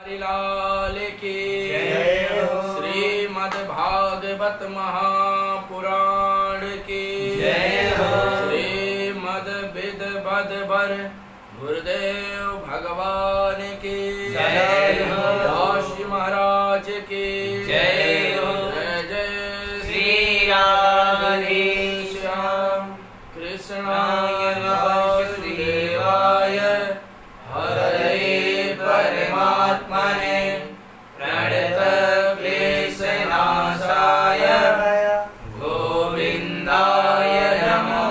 लाल की श्रीमद् भागवत महापुराण की श्रीमद् विद्वद्वर गुरुदेव भगवान की दासी महाराज की जय जय श्री राधे श्याम कृष्णाय वासुदेवाय हरे परमात्मने प्रणतक्लेशनाशाय गोविंदाय नमो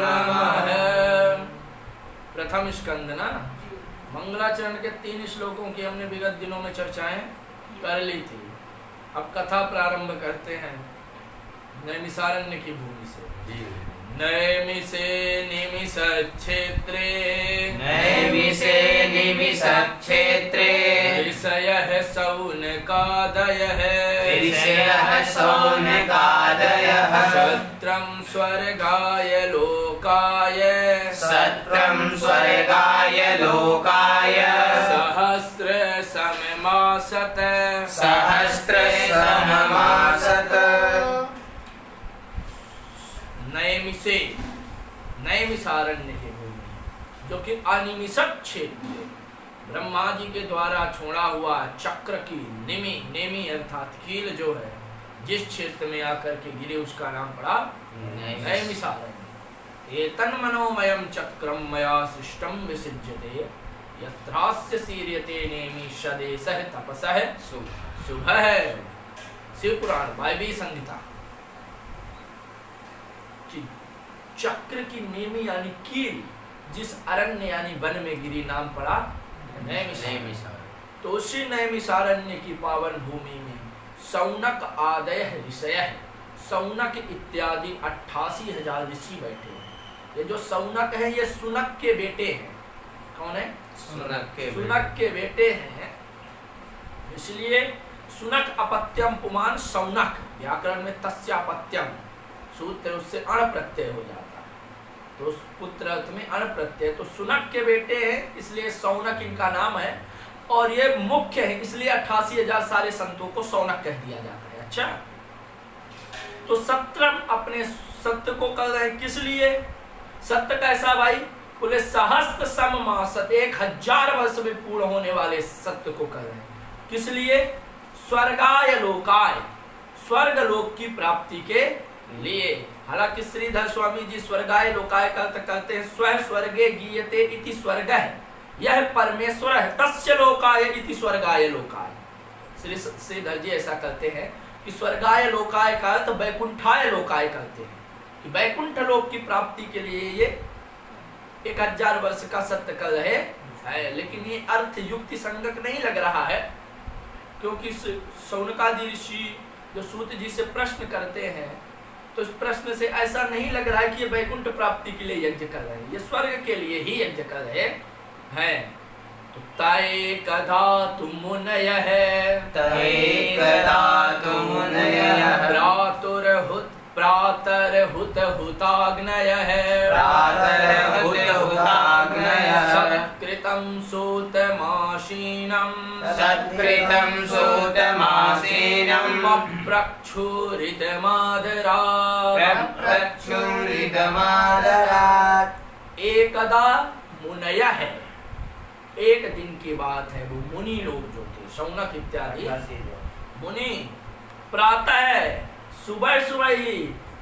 नमः। प्रथम स्कंद ना मंगलाचरण के 3 श्लोकों की हमने विगत दिनों में चर्चाएं कर ली थी। अब कथा प्रारंभ करते हैं नैमिषारण्य की भूमि से। नैमिषे निमिषक्षेत्रे ऋषयः शौनकादयः सत्रं स्वर्गाय लोकाय सहस्र सममासत नैमिषे नैमिषारण्य की भूमि जो कि अनिमिषक क्षेत्र है, ब्रह्मा जी के द्वारा छोड़ा हुआ चक्र की नेमी अर्थात कील जो है जिस क्षेत्र में आकर के गिरे उसका नाम पड़ा नैमिषारण्य। एतन् मनोमयं चक्रम मया सृष्टं विसृज्यते यत्रास्य सीर्यते नेमिषदेशः तपसः शुभः। शिव पुराण वायवी संहिता। चक्र की नेमी यानी कील जिस अरण्य यानी वन में गिरी नाम पड़ा नैमिषारण्य। तो उसी नैमिषारण्य की पावन भूमि में शौनक आदय ऋषय शौनक इत्यादि 88,000 ऋषि बैठे हैं। ये जो शौनक है ये सुनक के बेटे हैं। कौन है? सुनक के बेटे हैं। इसलिए सुनक अपत्यम पुमान शौनक व्याकरण में तस्यापत्यम सूत्र उससे अण प्रत्यय हो जाता है तो उस पुत्र अर्थ में अण प्रत्यय। तो सुनक के बेटे हैं इसलिए शौनक इनका नाम है और ये मुख्य है इसलिए 88,000 सारे संतों को शौनक कह दिया जाता है। अच्छा, तो सत्रम अपने सत्य को कर रहे हैं। किस लिए सत्य कैसा भाई? बोले सहस्त्र सममासत 1000 वर्ष में पूर्ण होने वाले सत्य को कर रहे हैं। किस लिए? स्वर्गाय लोकाय स्वर्ग लोक की प्राप्ति के लिए। हालांकि श्रीधर स्वामी जी स्वर्गाय लोकाय का अर्थ करते हैं स्व स्वर्गे गीयते इति स्वर्ग है, यह परमेश्वर है, तस्य लोकाय इति स्वर्गाय लोकाय। श्रीधर जी ऐसा करते हैं कि स्वर्गाय लोकाय का अर्थ वैकुंठाय लोकाय करते हैं कि वैकुंठ लोक की प्राप्ति के लिए ये 1000 वर्ष का सत्य कर रहे हैं। लेकिन ये अर्थ युक्ति संगत नहीं लग रहा है क्योंकि शौनकादि ऋषि जो सूत जी से प्रश्न करते हैं तो इस प्रश्न से ऐसा नहीं लग रहा है कि ये वैकुंठ प्राप्ति के लिए यज्ञ कर रहे हैं, ये स्वर्ग के लिए ही यज्ञ कर रहे हैं। तो तय कदा तुम मुनयः प्रातर्हुत हुताग्नयः सत्कृतं सूतमासीनम् अप्रक्षुरिदमादरात्। एकदा मुनयः है, एक दिन की बात है, वो मुनि लोग जो थे शौनक इत्यादि मुनि प्रातः सुबह ही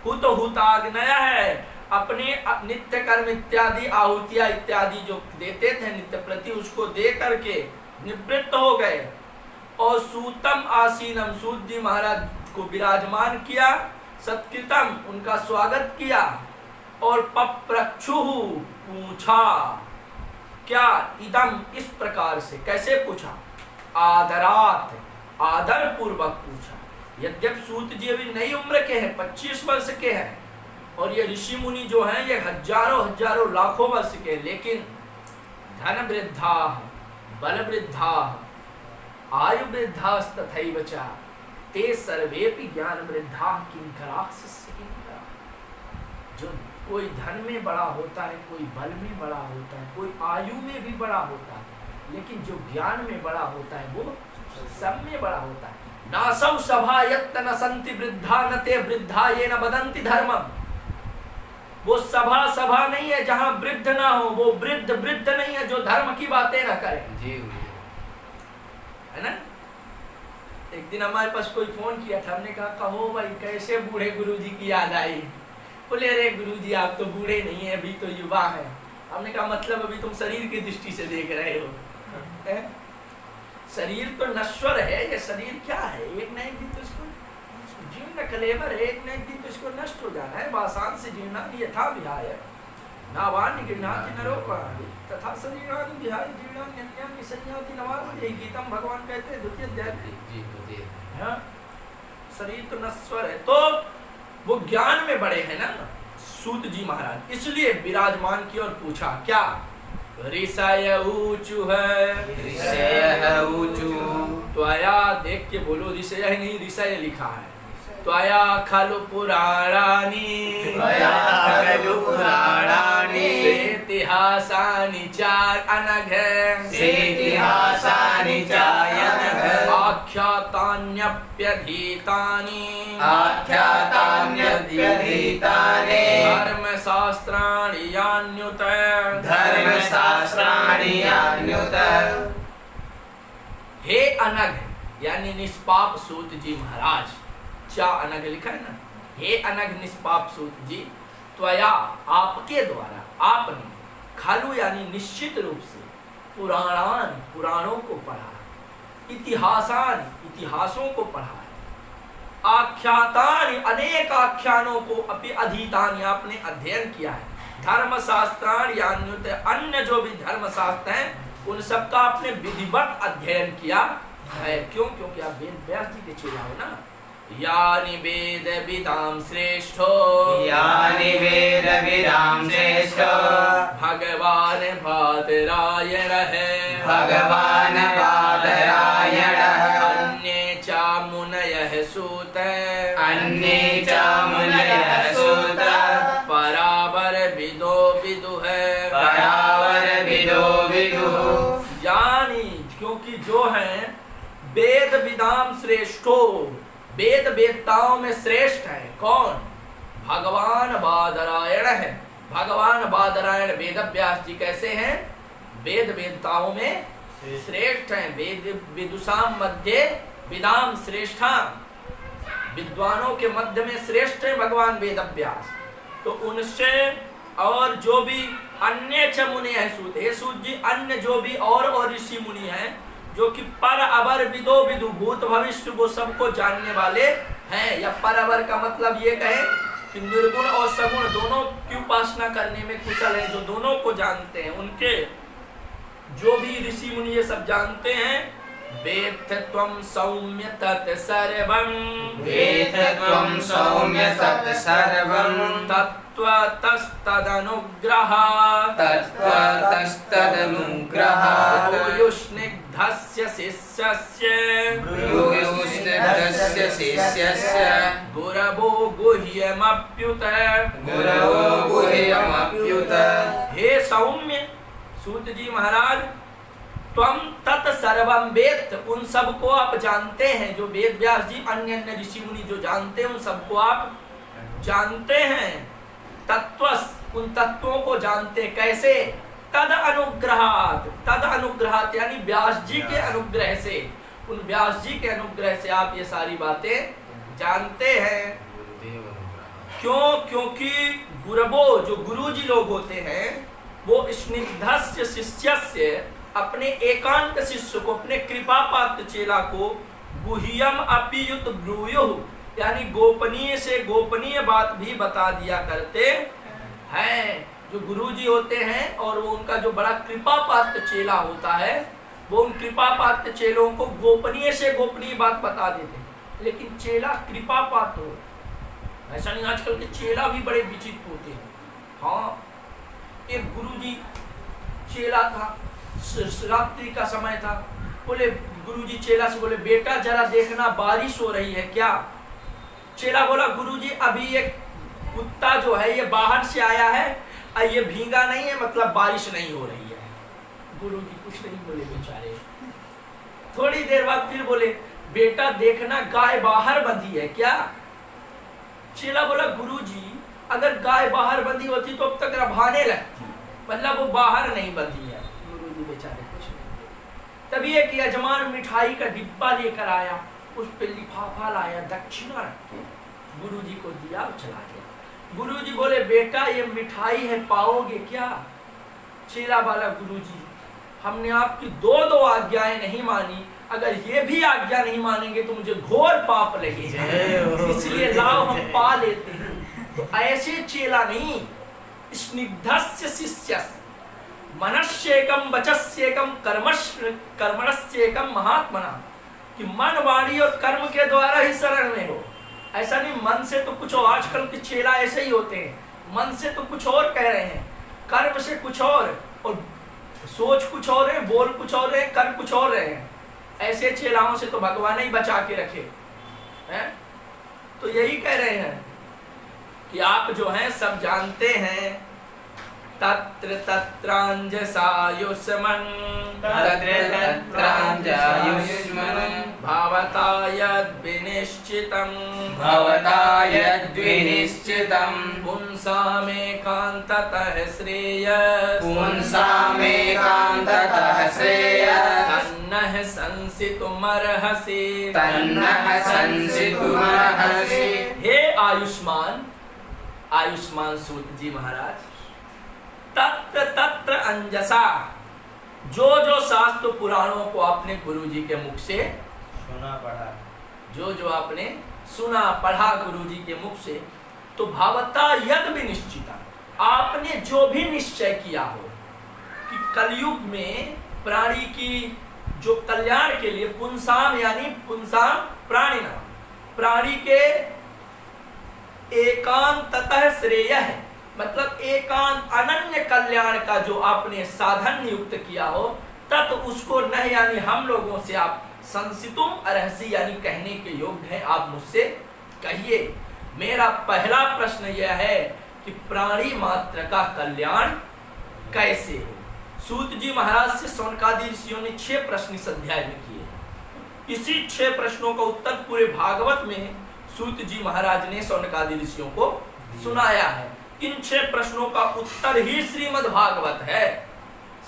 हुताग्नय है अपने नित्य कर्म इत्यादि आहुतियां इत्यादि जो देते थे नित्य प्रति उसको दे करके निवृत्त हो गए और सूतम आसीनम सूत जी महाराज को विराजमान किया, सत्कृतम उनका स्वागत किया और पप्रक्षु पूछा। क्या? इदम इस प्रकार से। कैसे पूछा? आदरात आदर पूर्वक पूछा। यद्यपि सूत जी अभी नई उम्र के हैं, 25 वर्ष के हैं और ये ऋषि मुनि जो हैं ये हजारों लाखों वर्ष के, लेकिन धन वृद्धा बल वृद्धा आयु वृद्धास्तथैव च ते सर्वेपि ज्ञान वृद्धा किंकराः शिष्यकिंकराः। जो कोई धन में बड़ा होता है, कोई बल में बड़ा होता है, कोई आयु में भी बड़ा होता है, लेकिन जो ज्ञान में बड़ा होता है वो सब में बड़ा होता है। नासौ सभा यत्त न संति वृद्धा न ते वृद्धा ये न बदंति धर्मम। वो सभा नहीं है जहां वृद्ध ना हो, वो वृद्ध नहीं है जो धर्म की बातें ना करे। है ना? एक दिन हमारे पास कोई फोन किया था, हमने कहा कहो भाई कैसे बूढ़े गुरुजी की याद आई? बोले अरे गुरुजी आप तो बूढ़े नहीं है, अभी तो युवा है। हमने कहा मतलब अभी तुम शरीर की दृष्टि से देख रहे हो। शरीर तो नश्वर है, ये शरीर क्या है, एक न एक दिन तो इसको जीर्ण कलेवर है, एक न एक दिन तो इसको नष्ट हो जाना है। बासान से जीर्णा यथा विहाय नावान्य गृह्णाति नरोपराणि तथा शरीराणि विहाय जीर्णानि अन्यानि संयाति नवानि। ये गीतम भगवान कहते हैं द्वितीय अध्याय। हाँ, शरीर तो नश्वर है, तो वो ज्ञान में बड़े हैं ना सूत जी महाराज, इसलिए विराजमान की और पूछा क्या? ऋषय ऊचु है, ऋषय ऊचु त्वया, देख के बोलो ऋषय है नहीं ऋषय लिखा है। त्वया खलु पुराणानि, त्वया खलु पुराणानि इतिहासानि च अनघ, इतिहासानि च अनघ आख्यातान्यप्यधीतानि, आख्यातान्यप्यधीतानि धर्मशास्त्राणि यान्युत, धर्मशास्त्राणि यान्युत। हे अनघ यानी निष्पाप सूत जी महाराज, चा अनघ लिखा है ना, हे अनघ निष्पाप सूत जी, त्वया आपके द्वारा, आपने, खलु यानी निश्चित रूप से, पुराणान पुराणों को पढ़ा, इतिहासान इतिहासों को पढ़ा है, आख्यातानि अनेक आख्यानों को अपि अधीतानि आपने अध्ययन किया है, धर्मशास्त्राणि यान्युत अन्य जो भी धर्मशास्त्र हैं उन सबका आपने विधिवत अध्ययन किया है। क्यों? क्योंकि आप वेद व्यास जी के चेला हो ना। यानि वेद विदाम श्रेष्ठो, यानि वेद विदाम श्रेष्ठो भगवान बादरायण है, भगवान बादरायण अन्ये च मुनयः सूत, अन्ये च मुनयः सूत परावर विदो विदुः, परावर विदो विदुः। यानी क्योंकि जो है वेद विदाम श्रेष्ठो, वेद वेदताओं में श्रेष्ठ है कौन? भगवान बादरायण है। भगवान बादरायण वेद व्यास जी कैसे हैं? वेद वेदताओं में श्रेष्ठ हैं। वेद विदुषाम मध्य विदाम श्रेष्ठा, विद्वानों के मध्य में श्रेष्ठ है भगवान वेद व्यास। तो उनसे और जो भी अन्य च मुनि है सूत, हे सूत जी अन्य जो भी और ऋषि मुनि हैं जो कि पर अवर विदो विदु, भूत भविष्य वो सबको जानने वाले हैं। या पर अवर का मतलब ये कहें कि निर्गुण और सगुण दोनों की उपासना करने में कुशल है, जो दोनों को जानते हैं, उनके जो भी ऋषि मुनि ये सब जानते हैं। वेत्थ त्वं सौम्य तत् सर्वं, वेत्थ त्वं सौम्य तत् सर्वं तत्त्वतस्तदनुग्रहात्, तत्त्वतस्तदनुग्रहात् भूयुष्णिग्धस्य शिष्यस्य, भूयुष्णिग्धस्य शिष्यस्य गुरवो गुह्यमप्युत, गुरवो गुह्यमप्युत। हे सौम्य सूत जी महाराज, त्वं तत् सर्वं वेत्थ, उन सबको आप जानते हैं। जो वेद व्यास जी अन्य अन्य ऋषि मुनि जो जानते हैं उन सबको आप जानते हैं। तत्व, उन तत्वों को जानते कैसे? तद अनुग्रहात्, तद अनुग्रहात् यानी व्यास जी के अनुग्रह से, उन व्यास जी के अनुग्रह से आप ये सारी बातें जानते हैं। क्यों? क्योंकि गुरवो जो गुरु जी लोग होते हैं वो स्निग्धस्य शिष्यस्य, अपने एकांत शिष्य को, अपने कृपा पात्र चेला को गुह्यम अपियुत ब्रूयुः यानी गोपनीय से गोपनीय बात भी बता दिया करते हैं। जो गुरुजी होते हैं और वो उनका जो बड़ा कृपा पात्र चेला होता है वो उन कृपा पात्र चेलों को गोपनीय से गोपनीय बात बता देते हैं। लेकिन चेला कृपा पात्र हो, ऐसा नहीं। आजकल के चेला भी बड़े विचित्र होते हैं। हाँ, एक गुरुजी चेला था, रात्रि का समय था, बोले गुरुजी चेला से बोले बेटा जरा देखना बारिश हो रही है क्या? चेला बोला गुरुजी अभी एक कुत्ता जो है ये बाहर से आया है और ये भीगा नहीं है, मतलब बारिश नहीं हो रही है। गुरुजी कुछ नहीं बोले बेचारे। थोड़ी देर बाद फिर बोले, बेटा देखना गाय बाहर बंधी है क्या? चेला बोला, गुरुजी अगर गाय बाहर बंधी होती तो अब तक रभाने लगती, मतलब वो बाहर नहीं बंधी है। गुरुजी बेचारे कुछ नहीं बोले। तभी एक यजमान मिठाई का डिब्बा लेकर आया, उस पे लिफाफा लाया, दक्षिणा रख के गुरुजी को दिया और चला गया। गुरुजी बोले, बेटा ये मिठाई है, पाओगे क्या? चेला वाला, गुरुजी हमने आपकी दो आज्ञाएं नहीं मानी, अगर ये भी आज्ञा नहीं मानेंगे तो मुझे घोर पाप लगेगा, इसलिए लाओ हम पा लेते हैं। तो ऐसे चेला नहीं, स्निग्धस्य शिष्यस्य मनस्येकम वचस्येकम कर्मणस्येकम महात्मना, कि मन वाणी और कर्म के द्वारा ही शरण में हो। ऐसा नहीं मन से तो कुछ और, आजकल के चेला ऐसे ही होते हैं, मन से तो कुछ और कह रहे हैं, कर्म से कुछ और सोच कुछ और है, बोल कुछ और है, कर कुछ और रहे हैं। ऐसे चेलाओं से तो भगवान ही बचा के रखे हैं। तो यही कह रहे हैं कि आप जो हैं सब जानते हैं, तत्र तत्रांजसायुष्मन् भावता यद्विनिश्चितं पुंसामेकान्ततः श्रेयः तन्नः संसितुमर्हसि। हे आयुष्मान सूत जी महाराज, तत्र तत्र अंजसा, जो शास्त्र पुराणों को आपने गुरु जी के मुख से सुना पढ़ा, जो आपने सुना पढ़ा गुरु जी के मुख से, तो भावता यद भी निश्चिता, आपने जो भी निश्चय किया हो कि कलयुग में प्राणी की जो कल्याण के लिए पुंसाम यानी पुंसाम प्राणिना, प्राणी के एकांततः श्रेय है, मतलब एकांत अनन्य कल्याण का जो आपने साधन नियुक्त किया हो, तत् उसको न यानी हम लोगों से आप संसितुम अर्हसि यानी कहने के योग्य है, आप मुझसे कहिए। मेरा पहला प्रश्न यह है कि प्राणी मात्र का कल्याण कैसे हो? सूत जी महाराज से शौनकादि ऋषियों ने 6 प्रश्न इस अध्याय में किए। इसी 6 प्रश्नों का उत्तर पूरे भागवत में सूत जी महाराज ने शौनकादि ऋषियों को सुनाया है। इन 6 प्रश्नों का उत्तर ही श्रीमद् भागवत है,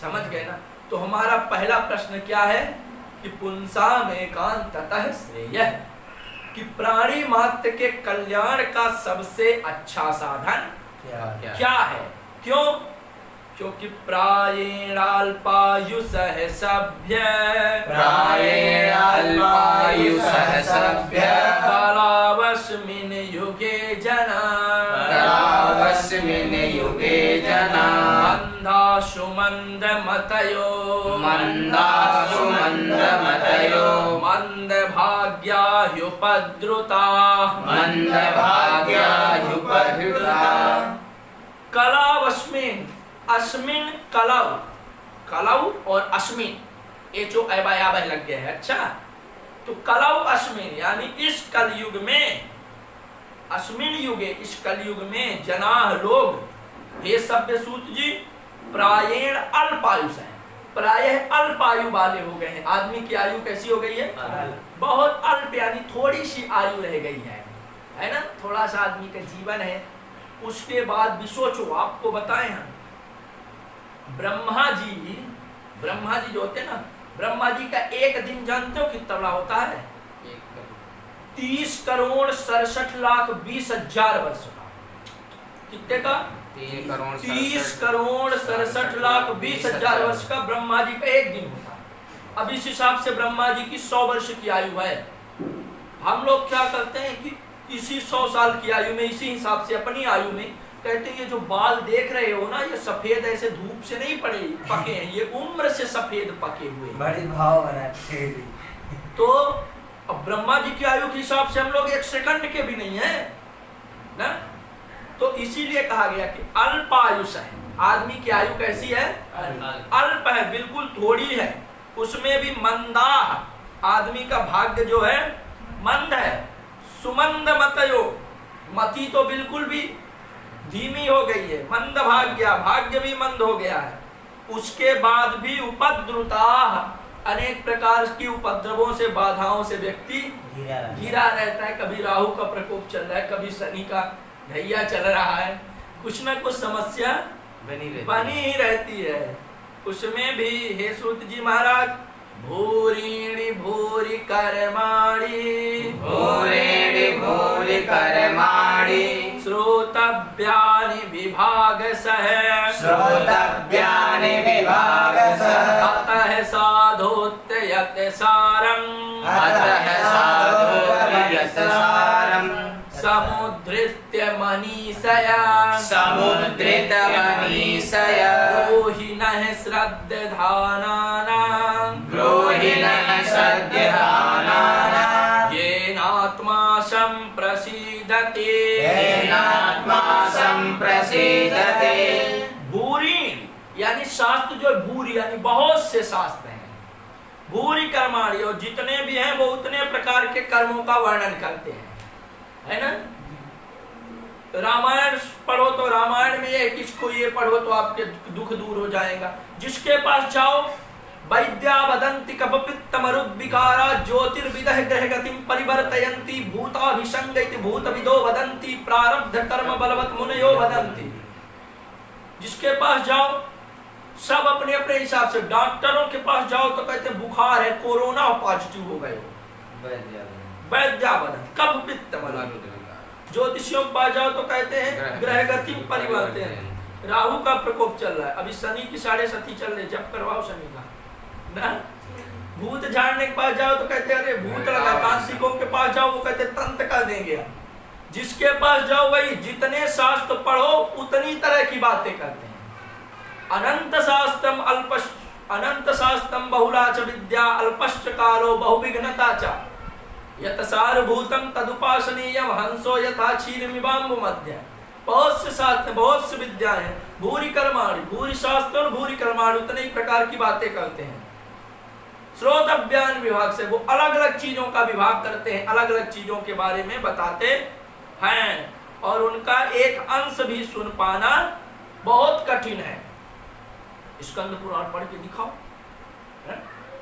समझ गए ना? तो हमारा पहला प्रश्न क्या है कि पुंसाम एकांततः श्रेयः, कि प्राणी मात्र के कल्याण का सबसे अच्छा साधन क्या है? क्यों? क्योंकि प्रायेणाल्पायुषः सभ्य कालावस्मिन् युगे जना मंदाशु मंदमतयो मंदभाग्याह्युपद्रुता कलावस्मिन्, अस्मिन कलौ, कलौ और अस्मिन ये जो अवयव लग गए हैं। अच्छा, तो कलौ अस्मिन यानी इस कलयुग में, अस्मिन युगे इस कलयुग में जनाह लोग, हे सभ्य सूत जी, प्रायेण अल्पायुष है, प्रायः अल्पायु वाले हो गए हैं। आदमी की आयु कैसी हो गई है? बहुत अल्प यानी थोड़ी सी आयु रह गई है ना? थोड़ा सा आदमी का जीवन है, उसके बाद भी सोचो, आपको बताएं हम, ब्रह्मा जी जो होते ना, ब्रह्मा जी का एक दिन जानते हो कितना बड़ा होता है? 30,67,20,000 वर्ष का। कितने का? 30,67,20,000 वर्ष का ब्रह्मा जी का एक दिन होता है। अब इस हिसाब से ब्रह्मा जी की 100 वर्ष की आयु है। हम लोग क्या करते हैं कि इसी 100 साल की आयु में, इसी हिसाब से अपनी आयु में कहते हैं ये जो बाल देख रहे हो ना, ये सफेद ऐसे धूप से नहीं पके हैं, ये उम्र से सफेद पके हुए बड़ी भाव बनाते। तो अब ब्रह्मा जी की आयु के हिसाब से हम लोग 1 सेकंड के भी नहीं है ना। तो इसीलिए कहा गया कि अल्पायुष है। आदमी की आयु कैसी है? अल्प है, बिल्कुल थोड़ी है। उसमें भी मंदा, आदमी का भाग्य जो है मंद है। सुमंद मतयो, मति तो बिल्कुल भी धीमी हो गई है। मंद भाग्य, भाग्य भी मंद हो गया है। उसके बाद भी उपद्रुता, अनेक प्रकार की उपद्रवों से, बाधाओं से व्यक्ति घिरा रहता है। कभी राहु का प्रकोप चल रहा है, कभी शनि का ढैया चल रहा है, कुछ ना कुछ समस्या बनी ही रहती है। उसमें भी हे सूत जी महाराज, भूरिणी भूरि कर्माणि, भूरिणी भूरि कर्माणि, श्रोतव्यानि विभागसः, श्रोतव्यानि विभागसः, अतः साधोत्ययत् सारम्, अतः साधोत्ययत् सारम्, समुद्धृत्य मनीषया, समुद्धृत मनीषया, ब्रूहिणः श्रद्धानानां, ब्रूहिणः श्रद्धानानां, येनात्मा सम्प्रसीदते, येनात्मा सम्प्रसीदते। भूरि यानी शास्त्र जो है, भूरि यानी बहुत से शास्त्र हैं। भूरि कर्माणि, और जितने भी हैं वो उतने प्रकार के कर्मों का वर्णन करते हैं, है ना। रामायण पढ़ो तो रामायण में ये, किसको ये पढ़ो तो आपके दुख दूर हो जाएगा। जिसके पास जाओ, वैद्या वदन्ति कफपित्तमरुद्विकारा ज्योतिर्विदः ग्रहगतिं परिवर्तयन्ति, भूताभिसंगैति भूतविदो वदन्ति, प्रारब्ध कर्म बलवत् मुनयो वदन्ति। जिसके पास जाओ सब अपने अपने हिसाब से, डॉक्टरों के पास जाओ तो कहते बुखार है, कोरोना पॉजिटिव हो गए हो, वैद्या वदन्ति कफपित्तमरुद्विकारा। ज्योतिषियों के पास जाओ तो कहते हैं ग्रहगति परिवर्तन, राहु का प्रकोप चल रहा है, अभी शनि की 7.5 चल रही, जब करवाओ शनि का ना। भूत झाड़ने के पास जाओ तो कहते हैं अरे भूत लगा। तांत्रिकों के पास जाओ वो कहते तंत्र कर देंगे। जिसके पास जाओ वही, जितने शास्त्र पढ़ो उतनी तरह की बातें करते हैं। अनंत शास्त्रम बहुला च विद्या, अल्पश्च कालो बहुविघ्नता च, यत सारभूतम तदुपासनीयम हंसो यथा क्षीरमिवाम्बु मध्य। बहुत से शास्त्र, बहुत से विद्याएं हैं। भूरि कर्माणि, भूरि शास्त्र और भूरि कर्माणि, उतने ही प्रकार की बातें करते हैं। श्रोतव्यान विभाग से, वो अलग अलग चीजों का विभाग करते हैं, अलग अलग चीजों के बारे में बताते हैं, और उनका एक अंश भी सुन पाना बहुत कठिन है। स्कंद पुराण पढ़ के दिखाओ,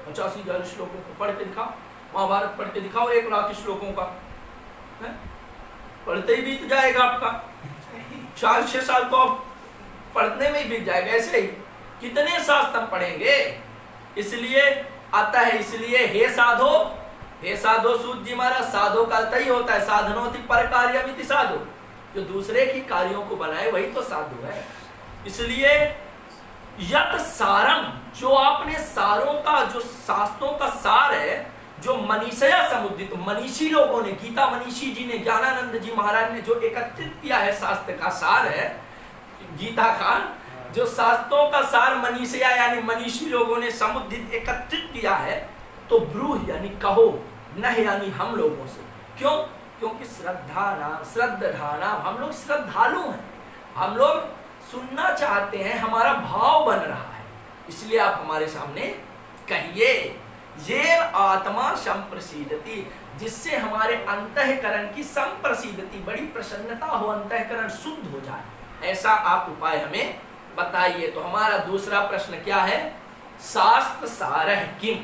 85,000 श्लोकों को पढ़ के दिखाओ, महाभारत पढ़ के दिखाओ 1 लाख श्लोकों का, पढ़ते ही बीत जाएगा आपका 4-6 साल तो आप पढ़ने में ही बीत जाएगा। ऐसे ही कितने शास्त्र पढ़ेंगे। इसलिए आता है, इसलिए हे साधो सूत जी महाराज, साधो का अर्थ ही होता है साधनोति पर कार्यमिति साधो, जो दूसरे की कार्यों को बनाए वही तो साधु है। इसलिए यत सारम, जो आपने सारों का, जो शास्त्रों का सार है, जो मनीषया समुद्रित, मनीषी लोगों ने, गीता मनीषी जी ने, ज्ञानानंद जी महाराज ने जो एकत्रित किया है, शास्त्र का सार है गीता का, जो शास्त्रों का सार मनीषया यानी मनीषी लोगों ने समुद्रित एकत्रित किया है, तो ब्रूह यानी कहो, नहीं यानी हम लोगों से। क्यों? क्योंकि श्रद्धाना, हम लोग श्रद्धालु हैं, हम लोग सुनना चाहते हैं, हमारा भाव बन रहा है, इसलिए आप हमारे सामने कहिए। ये आत्मा संप्रसीदति, जिससे हमारे अंतःकरण की संप्रसीदति, बड़ी प्रसन्नता हो, अंतःकरण शुद्ध हो जाए, ऐसा आप उपाय हमें बताइए। तो हमारा दूसरा प्रश्न क्या है? शास्त्र सारः किम,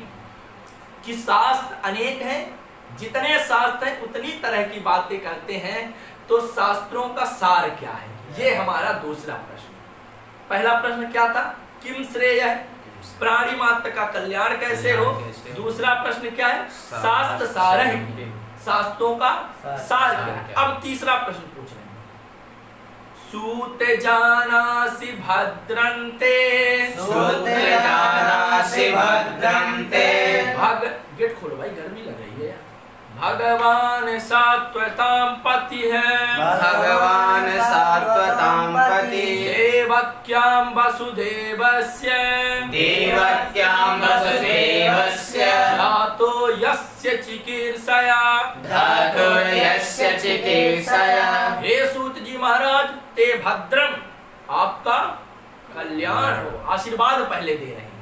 कि शास्त्र अनेक हैं, जितने शास्त्र हैं उतनी तरह की बातें करते हैं, तो शास्त्रों का सार क्या है, ये हमारा दूसरा प्रश्न। पहला प्रश्न क्या था? किम श्रेय है, प्राणी मात्र का कल्याण कैसे हो। दूसरा प्रश्न क्या है? शास्त्र सारः, शास्त्रों का सार क्या है। अब तीसरा प्रश्न पूछ रहे हैं, सूत जानासि भद्रन्ते, सूत जानासि भद्रन्ते, गेट खोलो भाई, गर्मी लग रही है। भगवान सात्वतां पति है, भगवान सात्वतां पति, देवक्यां वसुदेवस्य, देवक्यां वसुदेवस्य, धातो यस्य चिकीर्षया, धातो यस्य चिकीर्षया। हे सूत जी महाराज, ते भद्रम, आपका कल्याण हो, आशीर्वाद पहले दे रहे हैं।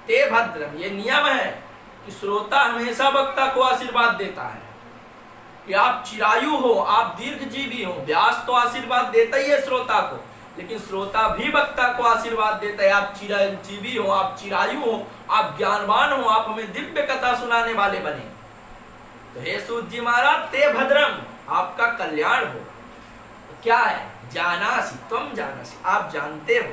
ते भद्रम, ये नियम है कि श्रोता हमेशा वक्ता को आशीर्वाद देता है कि आप चिरायु हो, आप दीर्घजीवी हो। व्यास तो आशीर्वाद देता ही है श्रोता को, लेकिन श्रोता भी वक्ता को आशीर्वाद देता है, आप चिरंजीवी हो, आप चिरायु हो, आप ज्ञानवान हो, आप हमें दिव्य कथा सुनाने वाले बने। तो हे सूत जी महाराज, ते भद्रम, आपका कल्याण हो। तो क्या है? जानासि त्वं जानासि, आप जानते हो।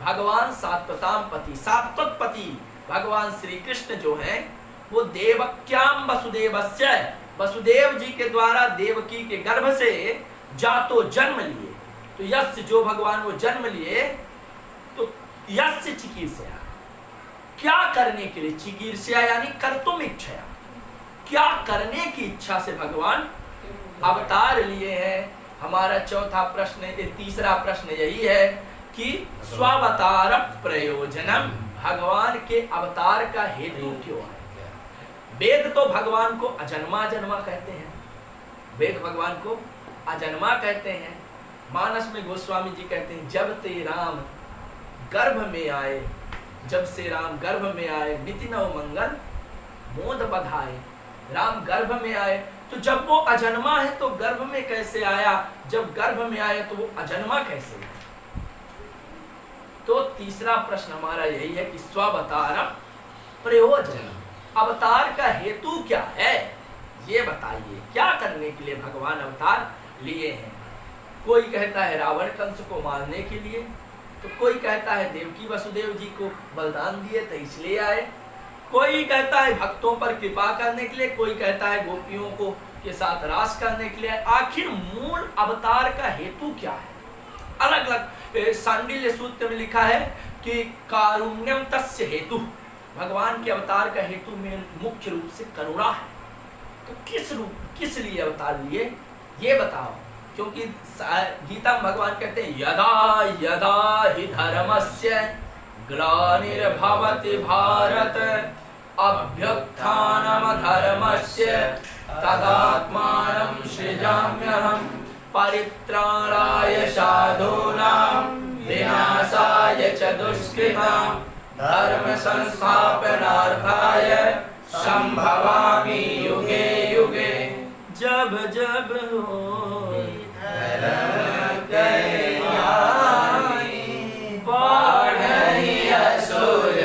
भगवान सात्वताम पति, सात्वत पति भगवान श्री कृष्ण जो है वो देवक्याम वसुदेवस्य, वसुदेव जी के द्वारा देवकी के गर्भ से जातो जन्म लिए। तो यस्य जो भगवान वो जन्म लिए, तो यस्य चिकीर्षया, क्या करने के लिए? चिकीर्षया यानी कर्तुम इच्छया, क्या करने की इच्छा से भगवान अवतार लिए हैं। हमारा चौथा प्रश्न, तीसरा प्रश्न यही है कि स्वावतार प्रयोजनम, भगवान के अवतार का हेतु क्यों है? वेद तो भगवान को अजन्मा जन्मा कहते हैं, वेद भगवान को अजन्मा कहते हैं। मानस में गोस्वामी जी कहते हैं, जब ते राम गर्भ में आए, जब से राम गर्भ में आए, निति नव मंगल मोद बधाए। राम गर्भ में आए, तो जब वो अजन्मा है तो गर्भ में कैसे आया? जब गर्भ में आए तो वो अजन्मा कैसे? तो तीसरा प्रश्न हमारा यही है कि स्वावतार प्रयोजन, अवतार का हेतु क्या है? ये बताइए, क्या करने के लिए भगवान अवतार लिए हैं? कोई कहता है रावण कंस को मारने के लिए, तो कोई कहता है देवकी वसुदेव जी को बलिदान दिए तो इसलिए आए, कोई कहता है भक्तों पर कृपा करने के लिए, कोई कहता है गोपियों को के साथ रास करने के लिए। आखिर मूल अवतार का हेतु क्या है? अलग अलग सांडिल्य सूत्र में लिखा है कि कारुण्यम तस्य हेतु, भगवान के अवतार का हेतु में मुख्य रूप से करुणा है। तो किस लिए अवतार लिए ये बताओ, क्योंकि गीता में भगवान कहते हैं यदा यदा हि धर्मस्य ग्लानिर्भवति भारत अभ्युत्थानम धर्मस्य तदात्मानं सृजाम्यहम् परित्राणाय साधूनां विनाशाय च दुष्कृतां धर्म संस्थापनार्थाय संभवामि युगे युगे। जब जब हो धर्म कल्याणी बढ़ई असुर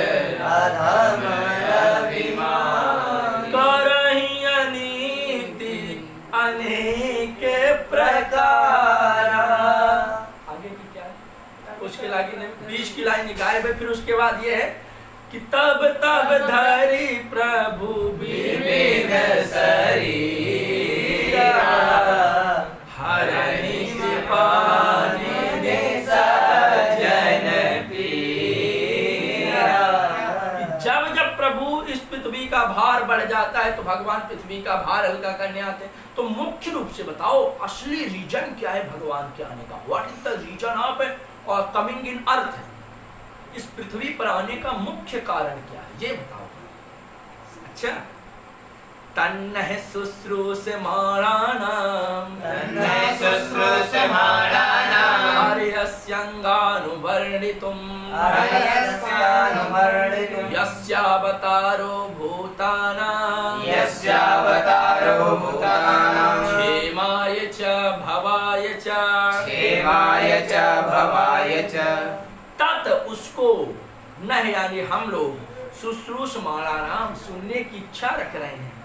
अधर्म अभिमान करहि अनीति अनेक प्रकार। आगे की क्या है? उसके आगे 20 की लाइन गायब है। फिर उसके बाद ये है कि तब तब धरि प्रभु विविध शरीरा हरहि कृपानिधि सज्जन पीरा। जब जब प्रभु इस पृथ्वी का भार बढ़ जाता है तो भगवान पृथ्वी का भार हल्का करने आते हैं। तो मुख्य रूप से बताओ असली रीजन क्या है भगवान के आने का? What is the reason of coming in earth? इस पृथ्वी पर आने का मुख्य कारण क्या है ये बताओ। अच्छा, तन्नः शुश्रूषमाणानां हर्यस्यङ्गानुवर्णितुं यस्यावतारो भूतानां क्षेमाय च भवाय च तत् उसको न यानी हम लोग शुश्रूषमाणा नाम सुनने की इच्छा रख रहे हैं।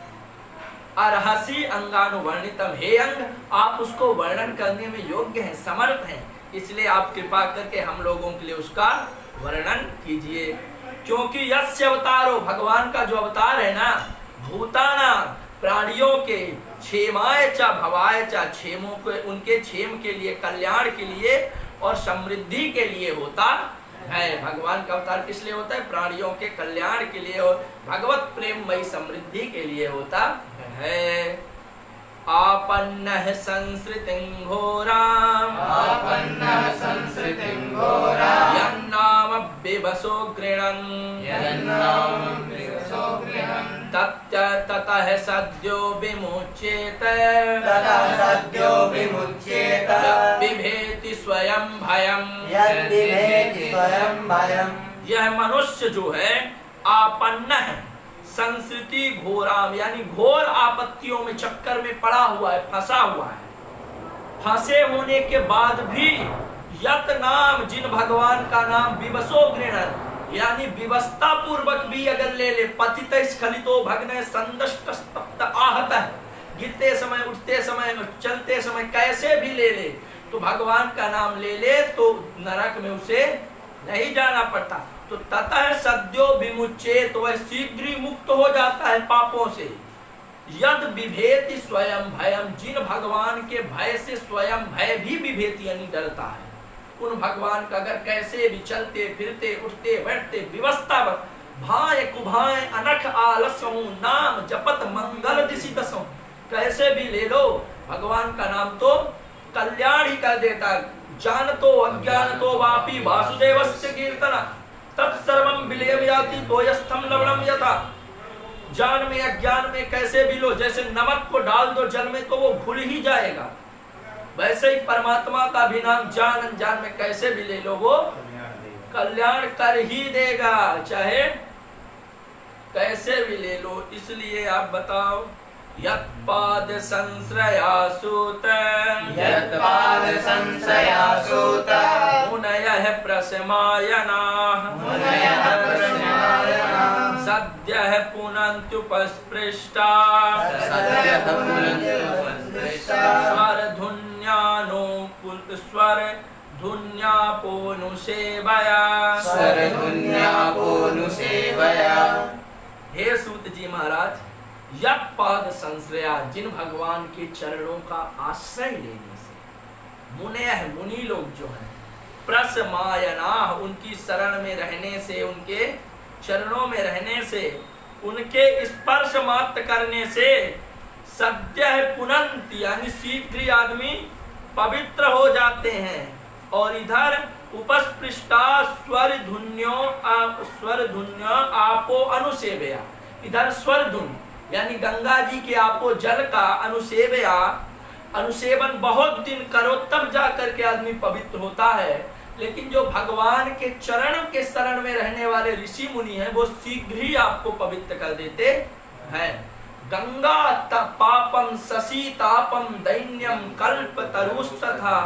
अर्हसि अंगानुवर्णितम, हे अंग आप उसको वर्णन करने में योग्य हैं, समर्थ हैं, इसलिए आप कृपा करके हम लोगों के लिए उसका वर्णन कीजिए। क्योंकि यस्य अवतारो, भगवान का जो अवतार है ना, भूताना प्राणियों के क्षेमाय च भवाय च, क्षेमों के उनके क्षेम के लिए, कल्याण के लिए और समृद्धि के लिए होता है। भगवान का अवतार किस लिए होता है? प्राणियों के कल्याण के लिए और भगवत प्रेममयी समृद्धि के लिए होता है। आपन्नः संसृतिं घोरां यन्नाम बिभसो गृणन् ततः सद्यो विमुच्येत बिभेति स्वयं भयम्। यह मनुष्य जो है आपन्न है, संस्कृति घोराम यानी घोर आपत्तियों में, चक्कर में पड़ा हुआ है, फंसा हुआ है। फंसे होने के बाद भी यत नाम, जिन भगवान का नाम विवशो गृह्णन, यानी विवस्ता पूर्वक भी अगर ले ले, पतित स्खलितो भग्न संदष्ट स्तप्त आहत है, गिरते समय, उठते समय, चलते समय कैसे भी ले ले, तो भगवान का नाम ले ले तो नरक में उसे नहीं जाना पड़ता। तो ततः सद्यो विमुच्येत, तो वह शीघ्र ही मुक्त हो जाता है पापों से। यद विभेति स्वयं भयम, जिन भगवान के भय से स्वयं भय भी विभेति यानी डरता है, उन भगवान का अगर कैसे भी चलते फिरते उठते बैठते विवस्था भाए कुभाए अनख आलस्यमु नाम जपत मंगल दिशि दसों, कैसे भी ले लो भगवान का नाम तो कल्याण ही कर देता। जानतो अज्ञानतो वापि वासुदेवस्य कीर्तना तत्सर्वं विलयव्याति तोयस्थम लवणम यथा, जान में अज्ञान में कैसे भी लो, जैसे नमक को डाल दो जल में तो वो घुल ही जाएगा, वैसे ही परमात्मा का भी नाम जान अनजान में कैसे भी ले लो वो कल्याण कर ही देगा, चाहे कैसे भी ले लो। इसलिए आप बताओ, यत्पाद संश्रयासुत, यत्पाद संश्रयासुत, मुनयः प्रशमायनाः, मुनयः प्रशमायनाः, सद्यः पुनन्त्युपस्पृष्टा, सद्यः पुनन्त्युपस्पृष्टा, स्वरधुन्यापोनुसेवया, स्वरधुन्यापोनुसेवया। हे सूत जी महाराज, यत् पाद संश्रया, जिन भगवान के चरणों का आश्रय लेने से, मुनयः मुनि लोग जो हैं, प्रशमायनाः उनकी शरण में रहने से, उनके चरणों में रहने से, उनके स्पर्श मात्र करने से, सद्यः पुनन्ति यानी शीघ्र आदमी पवित्र हो जाते हैं। और इधर उपस्पृष्टा स्वर धुन्यो आपो अनुसेवया, इधर स्वर धुन यानी गंगा जी के आपो जल का अनुसेवन बहुत दिन करो तब जा करके आदमी पवित्र होता है। लेकिन जो भगवान के चरण के शरण में रहने वाले ऋषि मुनि हैं, वो शीघ्र ही आपको पवित्र कर देते हैं। गंगा पापम शशि तापम दैन्यम कल्प तरुस्तथा,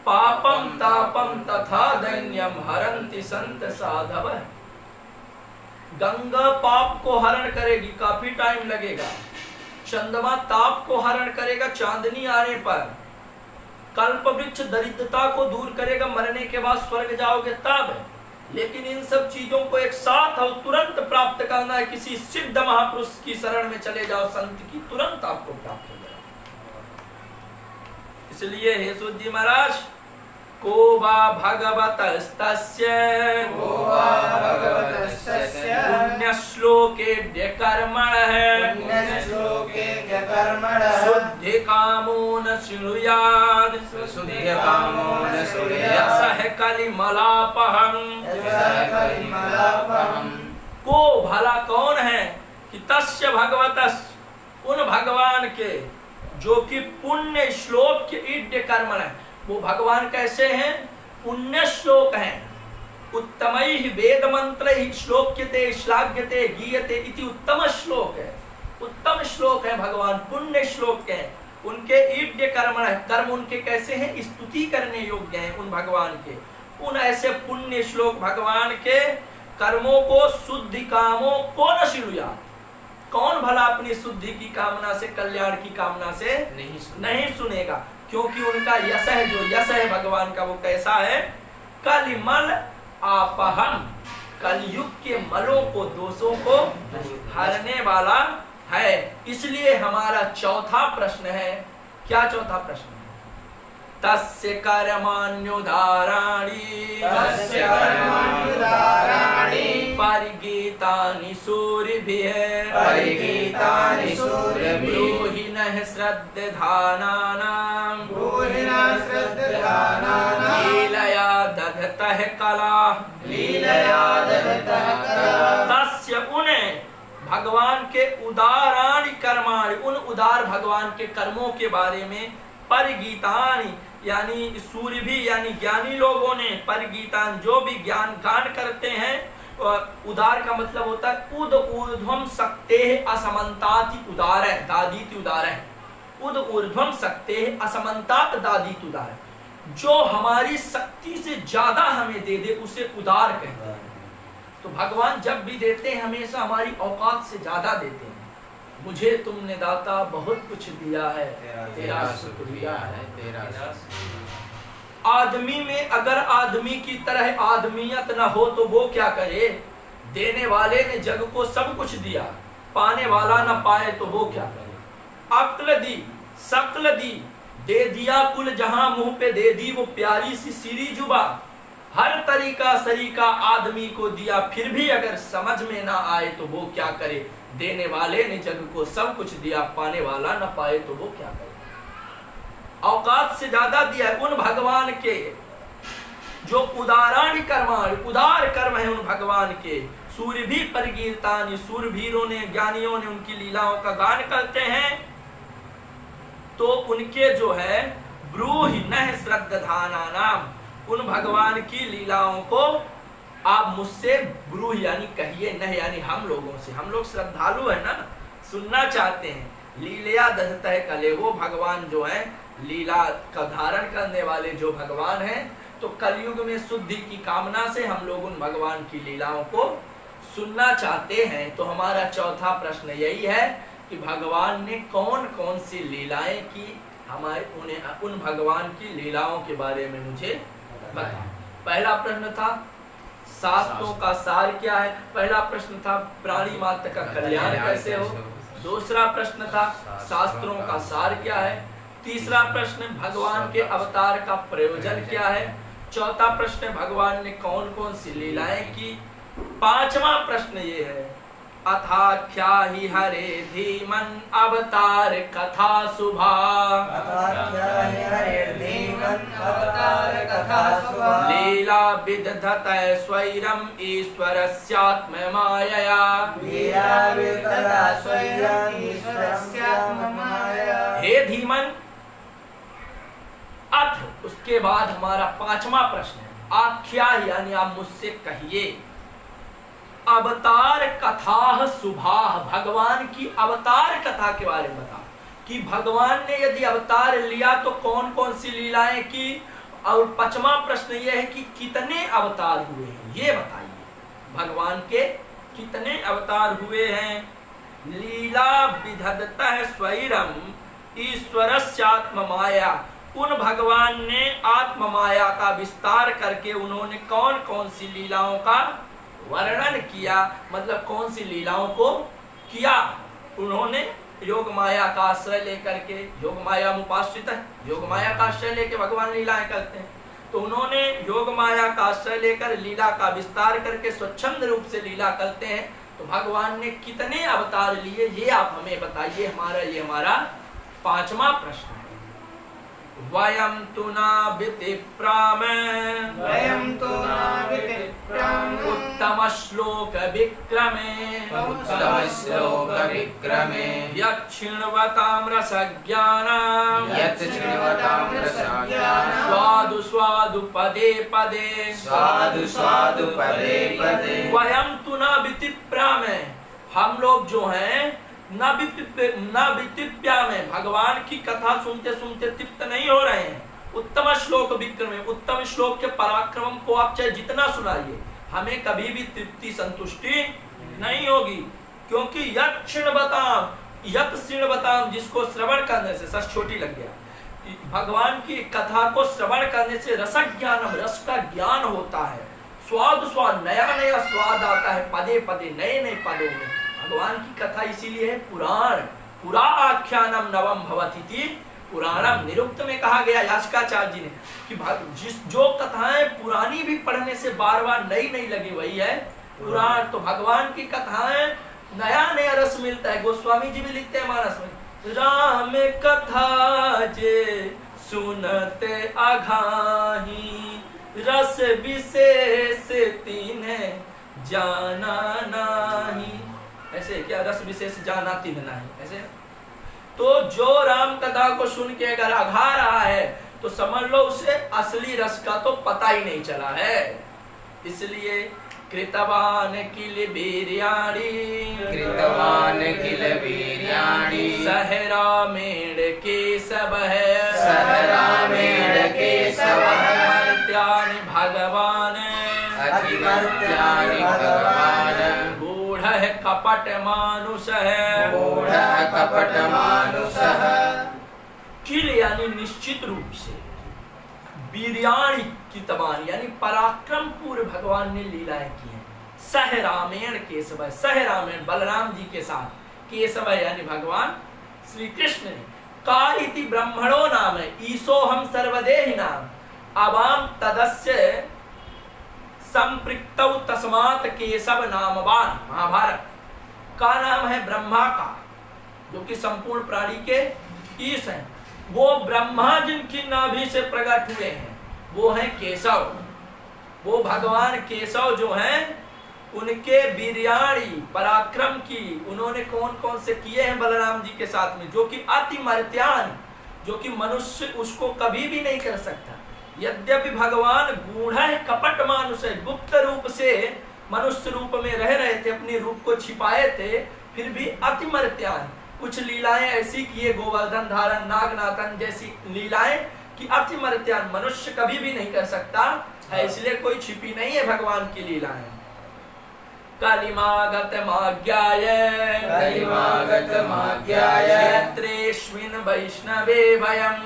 पापम तापम तथा दैन्यम हरन्ति संत साधव। गंगा पाप को हरण करेगी, काफी टाइम लगेगा। चंद्रमा ताप को हरण करेगा चांदनी आने पर। कल्प वृक्ष दरिद्रता को दूर करेगा, मरने के बाद स्वर्ग जाओगे तब। लेकिन इन सब चीजों को एक साथ और तुरंत प्राप्त करना है, किसी सिद्ध महापुरुष की शरण में चले जाओ, संत की, तुरंत आपको प्राप्त हो जाएगा। इसलिए हे सूत जी महाराज, को वा भगवतस्तस्य पुण्य श्लोके शुद्धि कामो न शृणुयात्, यशः कलिमलापहम्। को भला कौन है कि तस्य भगवतस्, उन भगवान के जो कि पुण्य श्लोक के ईड्य कर्मण है। वो भगवान कैसे हैं? पुण्य श्लोक हैं। उत्तमैः वेद मंत्रैः श्लोक्यते श्लाघ्यते गीयते इति उत्तम श्लोक है। उत्तम श्लोक है भगवान, पुण्य श्लोक है। उनके ईड्य कर्मण है, कर्म उनके कैसे हैं? स्तुति करने योग्य हैं उन भगवान के। उन ऐसे पुण्य श्लोक भगवान के कर्मों को शुद्धि कामों को न शृणुयात्। कौन भला अपनी शुद्धि की कामना से, कल्याण की कामना से नहीं सुनेगा? क्योंकि उनका यश है, जो यश है भगवान का, वो कैसा है? कलिमल आपहम, कलयुग के मलों को, दोषों को हरने वाला है। इसलिए हमारा चौथा प्रश्न है। क्या चौथा प्रश्न है? तस्य कर्माण्युदाराणि परिगीतानि सूरिभिः ब्रूहि नः श्रद्धानानां लीलया दधतः कलाः। तस्य उन्हें भगवान के उदाराणि कर्माणि, उन उदार भगवान के कर्मों के बारे में, परिगीतानि यानी सूर्य भी यानी ज्ञानी लोगों ने, परिगीतान जो भी ज्ञान गान करते हैं। उदार का मतलब होता है उद ऊर्ध्वम शक्ते असमन्ताति उदार है, दादीति उदार है। उद ऊर्ध्वम शक्ते असमन्तात दादीति उदार है। जो हमारी शक्ति से ज्यादा हमें दे दे उसे उदार कहते हैं। तो भगवान जब भी देते हैं हमेशा हमारी औकात से ज्यादा देते हैं। मुझे तुमने दाता बहुत कुछ दिया है, तेरा शुक्रिया है, तेरा आदमी में अगर आदमी की तरह आदमियत न हो तो वो क्या करे? देने वाले ने जग को सब कुछ दिया, पाने वाला न पाए तो वो क्या करे? अक्ल दी, शकल दी, दे दिया कुल जहां, मुंह पे दे दी वो प्यारी सी सीरी जुबा। हर तरीका सरीका आदमी को दिया, फिर भी अगर समझ में ना आए तो वो क्या करे? देने वाले ने जग को सब कुछ दिया, पाने वाला न पाए तो वो क्या करे? औकात से ज्यादा दिया है उन भगवान के जो उदारण उदार कर्म है उन भगवान के। सूर्य भी परिगीतानि, सूरवीरों ने, ज्ञानियों ने उनकी लीलाओं का गान करते हैं। तो उनके जो है ब्रूहि नह श्रद्धाना नाम, उन भगवान की लीलाओं को आप मुझसे ब्रूहि यानी कहिए, नह यानी हम लोगों से। हम लोग श्रद्धालु है ना, सुनना चाहते हैं। लीला दधतः कले, वो भगवान जो है लीला का धारण करने वाले जो भगवान हैं। तो कलयुग में शुद्धि की कामना से हम लोग उन भगवान की लीलाओं को सुनना चाहते हैं। तो हमारा चौथा प्रश्न यही है कि भगवान ने कौन कौन सी लीलाएं की, हमारे उन भगवान की लीलाओं के बारे में मुझे बताओ। पहला प्रश्न था शास्त्रों का सार क्या है। पहला प्रश्न था प्राणी मात्र का कल्याण कैसे हो। दूसरा प्रश्न था शास्त्रों का सार क्या है। तीसरा प्रश्न भगवान के अवतार का प्रयोजन क्या है। चौथा प्रश्न भगवान ने कौन कौन सी लीलाएं की। पांचवा प्रश्न ये है अथाख्या ही हरे धीमन अवतार कथा शुभा। लीला विदधत स्वैरम ईश्वरस्यात्म मायया। हे धीमन, अथ उसके बाद हमारा पांचवा प्रश्न है आख्या यानी आप मुझसे कहिए। अवतार कथा शुभा, भगवान की अवतार कथा के बारे में बता कि भगवान ने यदि अवतार लिया तो कौन कौन सी लीलाएं की। और पांचवा प्रश्न यह है कि कितने अवतार हुए हैं, ये बताइए भगवान के कितने अवतार हुए हैं। लीला विधदतः स्वैरम ईश्वरस्यात्म माया, उन भगवान ने आत्म माया का विस्तार करके उन्होंने कौन कौन सी लीलाओं का वर्णन किया, मतलब कौन सी लीलाओं को किया। उन्होंने योग माया का आश्रय लेकर के, योग माया उपाश्रित है, योग माया का आश्रय लेकर भगवान लीलाएं करते हैं। तो उन्होंने योग माया का आश्रय लेकर लीला का विस्तार करके स्वच्छंद रूप से लीला करते हैं। तो भगवान ने कितने अवतार लिए ये आप हमें बताइए। हमारा पांचवा प्रश्न है। वयम तु न वितिप्राम उत्तम श्लोक विक्रमे यक्षिण्वतां रसज्ञानं स्वादु स्वादु पदे पदे वयम तु न वितिप्राम, हम लोग जो हैं न वितिप्या में भगवान की कथा सुनते सुनते तृप्त नहीं हो रहे हैं। उत्तम श्लोक विक्रम, उत्तम श्लोक के पराक्रम को आप चाहे जितना सुनाइए हमें कभी भी तृप्ति संतुष्टि नहीं होगी। क्योंकि यत् श्रृण्वताम, जिसको श्रवण करने से सच छोटी लग गया, भगवान की कथा को श्रवण करने से रसज्ञानम, रस का ज्ञान होता है। स्वाद नया नया स्वाद आता है, पदे पदे नए नए पदों में। भगवान की कथा इसीलिए है पुराण, पुरा आख्यानम नवम भवति, पुराणम। निरुक्त में कहा गया यास्काचार्य जी ने कि जो कथाएं पुरानी भी पढ़ने से बार बार नई नई लगे वही है पुराण। तो भगवान की कथाएं नया नया रस मिलता है। गोस्वामी जी भी लिखते हैं मानस में, राम कथा जे सुनते अघाही, रस विशेष तीन जाना नाही। ऐसे क्या रस विशेष जाना तीन नहीं, ऐसे। तो जो राम कथा को सुन के अगर अघा रहा है तो समझ लो उसे असली रस का तो पता ही नहीं चला है। इसलिए कृतवान किल वीर्याणि सहरा मेड़ के सब है केशवः अतिमर्त्यानि भगवान् अतिमर्त्यानि भगवान् गूढ़ः कपटमानुषः मूढ़ः कपटमानुषः किल यानी निश्चित रूप से, वीर्याणि की तमान यानी पराक्रम पूर्व भगवान ने लीलाएं की हैं। सह रामेण केशव, सह रामेण बलराम जी के साथ, केशव यानी भगवान श्री कृष्ण ने। का इति ब्रह्मणो नाम ईशो हम सर्वदेहि नाम अवाम तदस्य संपृक्तौ तस्मात् केशव नामवान। महाभारत का नाम है ब्रह्मा का, जो कि संपूर्ण प्राणी के ईश हैं। वो ब्रह्मा जिनकी नाभि से प्रकट हुए हैं वो हैं केशव। वो भगवान केशव जो हैं उनके वीर्याणी पराक्रम की उन्होंने कौन कौन से किए हैं बलराम जी के साथ में, जो कि अतिमर्त्यान, जो कि मनुष्य उसको कभी भी नहीं कर सकता। यद्यपि भगवान गूढ़ कपट मानुष है, गुप्त रूप से मनुष्य रूप में रह रहे थे, अपने रूप को छिपाए थे, फिर भी अतिमर्त्यान कुछ लीलाएं ऐसी किए, गोवर्धन धारण, नागनाथन जैसी लीलाएं कि अतिमर्त्यान मनुष्य कभी भी नहीं कर सकता है, इसलिए कोई छिपी नहीं है भगवान की लीलाएं। कलिमागतमाज्ञाय क्षेत्रेष्मिन् वैष्णवे वयम्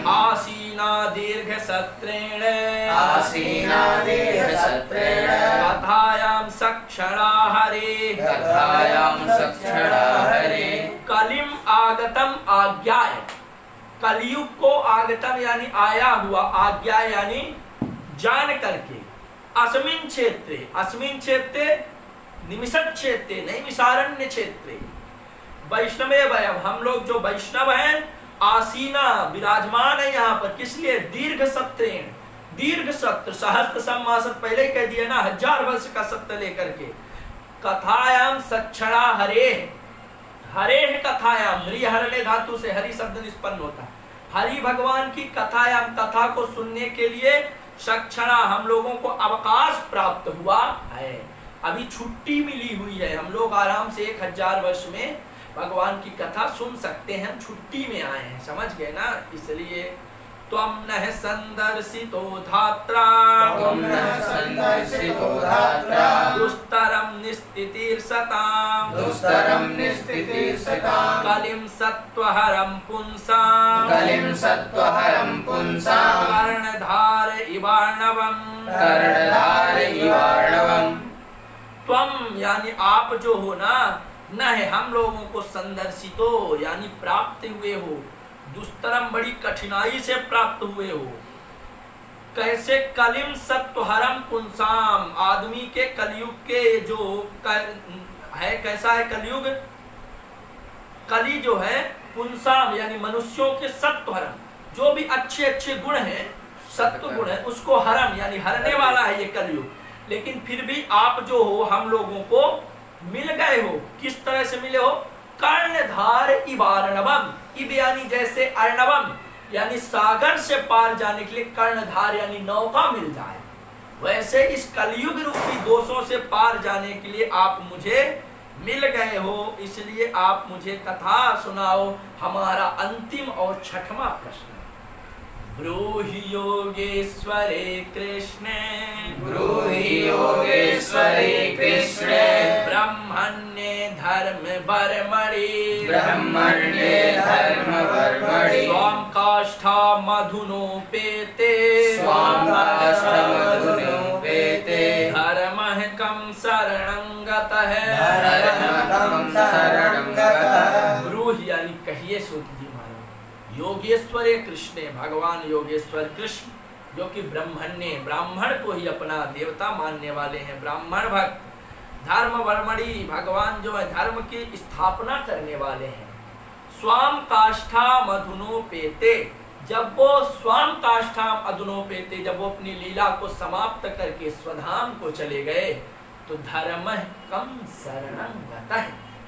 आसीना दीर्घसत्रेण कथायां सक्षणा हरे कलिम आगतम आज्ञाय, कलयुग को आगतम यानी आया हुआ, आज्ञा यानी जान करके, अस्मिन् क्षेत्रे निमिषद क्षेत्रे नैमिषारण्य क्षेत्रे वैष्णवे वयम, हम लोग जो वैष्णव हैं आसीना विराजमान है यहाँ पर। किस लिए? दीर्घ सत्रेण, दीर्घ सत्र, सहस्त्र सम्मासत पहले कह दिया ना, 1000 वर्ष का सत्र लेकर के। कथायाम सक्षणा हरे, हरे कथायाम, हरि हरले धातु से हरि शब्द निष्पन्न होता है। हरि भगवान की कथायाम, कथा को सुनने के लिए सक्षणा हम लोगों को अवकाश प्राप्त हुआ है, अभी छुट्टी मिली हुई है। हम लोग आराम से 1000 वर्ष में भगवान की कथा सुन सकते हैं, हम छुट्टी में आए हैं, समझ गए ना। इसलिए त्वं नः संदर्शितो धात्रा दुस्तरं निस्थितिर्सतां कलिं सत्त्वहरं पुंसां कर्णधार इवार्णवम्। त्वं यानी आप जो हो ना, न है हम लोगों को संदर्शितो यानी प्राप्त हुए हो, दुस्तरम बड़ी कठिनाई से प्राप्त हुए हो। कैसे? कलिम सत्वहरम पुंसाम, आदमी के कलयुग के जो है, कैसा है कलयुग? कली जो है पुंसाम यानी मनुष्यों के सत्वहरम, जो भी अच्छे अच्छे गुण हैं, सत्व गुण है, उसको हरम यानी हरने वाला है ये कलयुग। लेकिन फिर भी आप जो हो हम लोगों को मिल गए हो। किस तरह से मिले हो? कर्णधार इवार्णवम, इब यानी जैसे अर्णवम यानी सागर से पार जाने के लिए कर्णधार यानी नौका मिल जाए, वैसे इस कलयुग रूपी दोषों से पार जाने के लिए आप मुझे मिल गए हो। इसलिए आप मुझे कथा सुनाओ। हमारा अंतिम और 6वां प्रश्न, ब्रूहि योगेश्वरे कृष्णे ब्रह्मण्ये धर्म वर्मणि स्वाम काष्ठा मधुनोपेते धर्मः कं शरणं गतः। ब्रूहि यानी कहिए सूत जी महाराज। योगेश्वरे कृष्णे, भगवान योगेश्वर कृष्ण जो कि ब्रह्मण्य, ब्राह्मण को ही अपना देवता मानने वाले हैं, ब्राह्मण भक्त। धर्म वर्मणि, भगवान जो है धर्म की स्थापना करने वाले हैं। स्वाम काष्ठा मधुनोपेते, जब वो स्वाम काष्ठा मधुनोपेते, जब वो अपनी लीला को समाप्त करके स्वधाम को चले गए, तो धर्म कम शरणं गतः,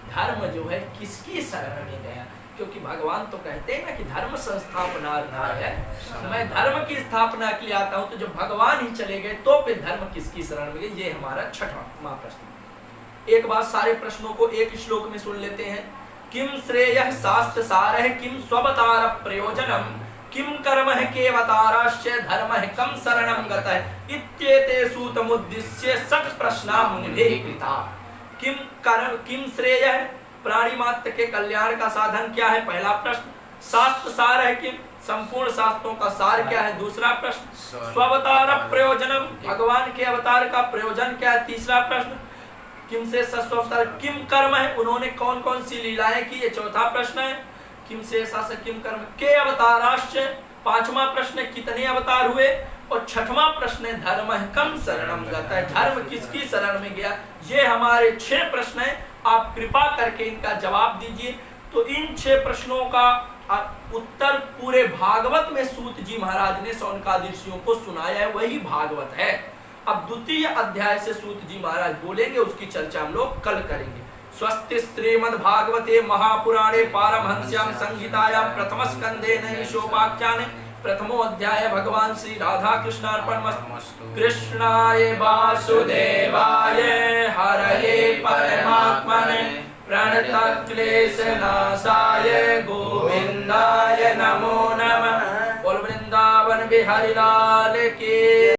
धर्म जो है किसकी शरण में गया? क्योंकि भगवान तो कहते हैं ना कि धर्म संस्थापनार्थाय है, मैं धर्म की स्थापना के लिए आता हूं, तो जब भगवान ही चले गए तो फिर धर्म किसकी शरण में गए? ये हमारा 6वां प्रश्न। एक बात, सारे प्रश्नों को एक श्लोक में सुन लेते हैं। किम श्रेयः शास्त्र सारः किम स्ववतार प्रयोजनम किम कर्म है केवताराश्च धर्म है कम शरणम गतः इत्येते सूतमुद्दिश्य सठ प्रश्ना मुनिभिः कृता। किम श्रेय है, प्राणी मात्र के कल्याण का साधन क्या है, पहला प्रश्न। शास्त्र सार है किम, संपूर्ण शास्त्रों का सार क्या है, दूसरा प्रश्न। स्वावतार प्रयोजनम, भगवान के अवतार का प्रयोजन क्या है, तीसरा प्रश्न। किम से सस्वतार, किम कर्म है, उन्होंने कौन कौन सी लीलाएं की, ये चौथा प्रश्न है। किम से किम कर्म के अवताराश्च, पांचवा प्रश्न कितने अवतार हुए, और छठवां प्रश्न धर्म है कम शरणम गतः, धर्म किसकी शरण में गया। ये हमारे 6 प्रश्न हैं, आप कृपा करके इनका जवाब दीजिए। तो इन 6 प्रश्नों का उत्तर पूरे भागवत में सूत जी महाराज ने शौनकादि ऋषियों को सुनाया है, वही भागवत है। अब द्वितीय अध्याय से सूत जी महाराज बोलेंगे, उसकी चर्चा हम लोग कल करेंगे। स्वस्ति श्रीमद्भागवते महापुराणे पारमहंस्यां संहितायां प्रथम स्कंदे नैमिषोपाख्याने प्रथमो अध्याय भगवान श्री राधा कृष्णार्पणमस्तु। कृष्णाय वासुदेवाय हरये परमात्मने प्रणतक्लेशनाशाय गोविंदाय नमो नमः। बोल वृंदावन बिहारी लाल की।